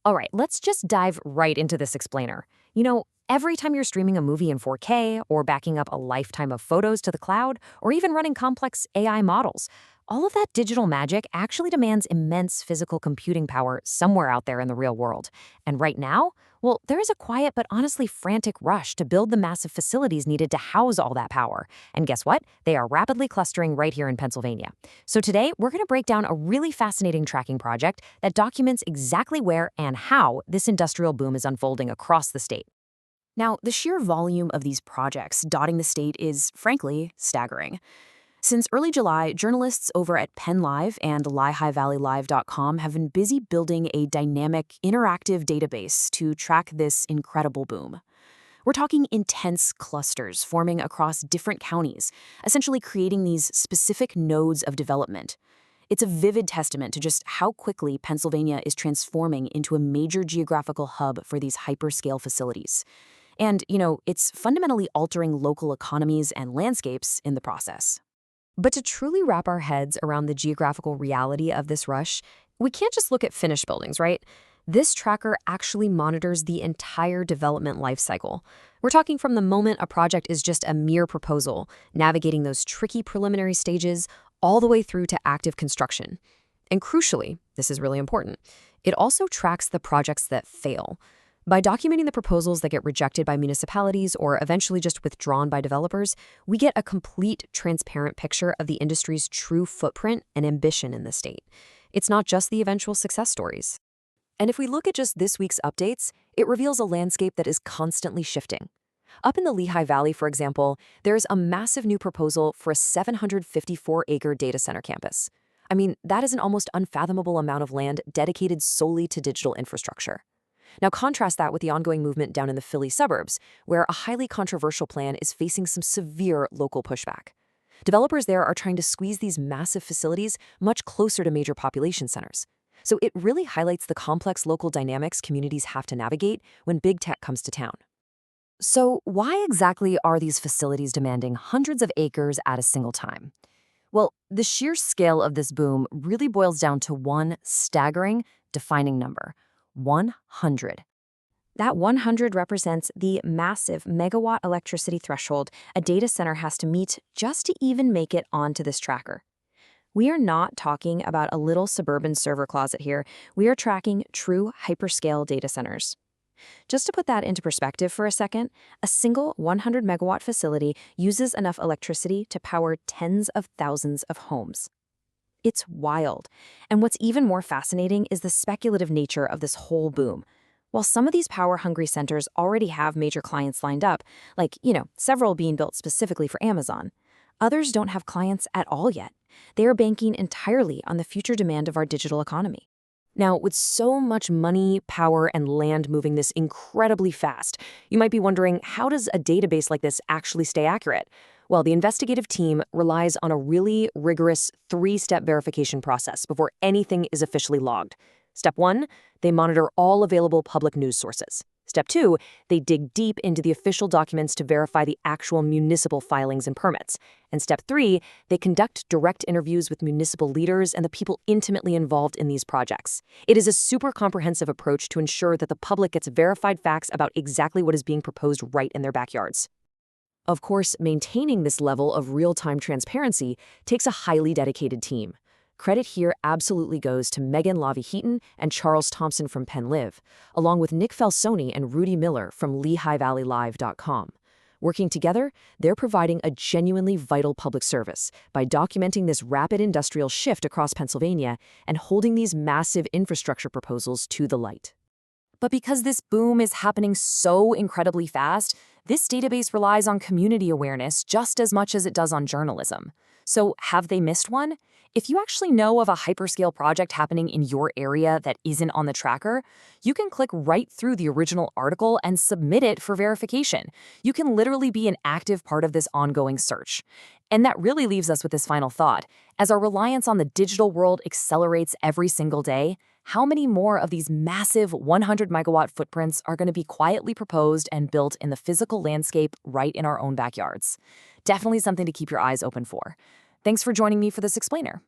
All right, let's just dive right into this explainer. Every time you're streaming a movie in 4K or backing up a lifetime of photos to the cloud or even running complex AI models, all of that digital magic actually demands immense physical computing power somewhere out there in the real world. And right now, well, there is a quiet but honestly frantic rush to build the massive facilities needed to house all that power. And guess what? They are rapidly clustering right here in Pennsylvania. So today, we're going to break down a really fascinating tracking project that documents exactly where and how this industrial boom is unfolding across the state. Now, the sheer volume of these projects dotting the state is, frankly, staggering. Since early July, journalists over at PennLive and LehighValleyLive.com have been busy building a dynamic, interactive database to track this incredible boom. We're talking intense clusters forming across different counties, essentially creating these specific nodes of development. It's a vivid testament to just how quickly Pennsylvania is transforming into a major geographical hub for these hyperscale facilities. And, it's fundamentally altering local economies and landscapes in the process. But to truly wrap our heads around the geographical reality of this rush, we can't just look at finished buildings, right? This tracker actually monitors the entire development lifecycle. We're talking from the moment a project is just a mere proposal, navigating those tricky preliminary stages all the way through to active construction. And crucially, this is really important, it also tracks the projects that fail. By documenting the proposals that get rejected by municipalities or eventually just withdrawn by developers, we get a complete, transparent picture of the industry's true footprint and ambition in the state. It's not just the eventual success stories. And if we look at just this week's updates, it reveals a landscape that is constantly shifting. Up in the Lehigh Valley, for example, there's a massive new proposal for a 754-acre data center campus. I mean, that is an almost unfathomable amount of land dedicated solely to digital infrastructure. Now contrast that with the ongoing movement down in the Philly suburbs, where a highly controversial plan is facing some severe local pushback. Developers there are trying to squeeze these massive facilities much closer to major population centers. So it really highlights the complex local dynamics communities have to navigate when big tech comes to town. So why exactly are these facilities demanding hundreds of acres at a single time? Well, the sheer scale of this boom really boils down to one staggering, defining number: 100. That 100 represents the massive megawatt electricity threshold a data center has to meet just to even make it onto this tracker. We are not talking about a little suburban server closet here. We are tracking true hyperscale data centers. Just to put that into perspective for a second, a single 100 megawatt facility uses enough electricity to power tens of thousands of homes. It's wild. And what's even more fascinating is the speculative nature of this whole boom. While some of these power-hungry centers already have major clients lined up, like, several being built specifically for Amazon, others don't have clients at all yet. They are banking entirely on the future demand of our digital economy. Now, with so much money, power, and land moving this incredibly fast, you might be wondering, how does a database like this actually stay accurate? Well, the investigative team relies on a really rigorous 3-step verification process before anything is officially logged. Step 1, they monitor all available public news sources. Step 2, they dig deep into the official documents to verify the actual municipal filings and permits. And Step 3, they conduct direct interviews with municipal leaders and the people intimately involved in these projects. It is a super comprehensive approach to ensure that the public gets verified facts about exactly what is being proposed right in their backyards. Of course, maintaining this level of real-time transparency takes a highly dedicated team. Credit here absolutely goes to Megan Lavi-Heaton and Charles Thompson from PennLive, along with Nick Falsoni and Rudy Miller from LehighValleyLive.com. Working together, they're providing a genuinely vital public service by documenting this rapid industrial shift across Pennsylvania and holding these massive infrastructure proposals to the light. But because this boom is happening so incredibly fast, this database relies on community awareness just as much as it does on journalism. So have they missed one? If you actually know of a hyperscale project happening in your area that isn't on the tracker, you can click right through the original article and submit it for verification. You can literally be an active part of this ongoing search. And that really leaves us with this final thought. As our reliance on the digital world accelerates every single day, how many more of these massive 100 megawatt footprints are going to be quietly proposed and built in the physical landscape right in our own backyards? Definitely something to keep your eyes open for. Thanks for joining me for this explainer.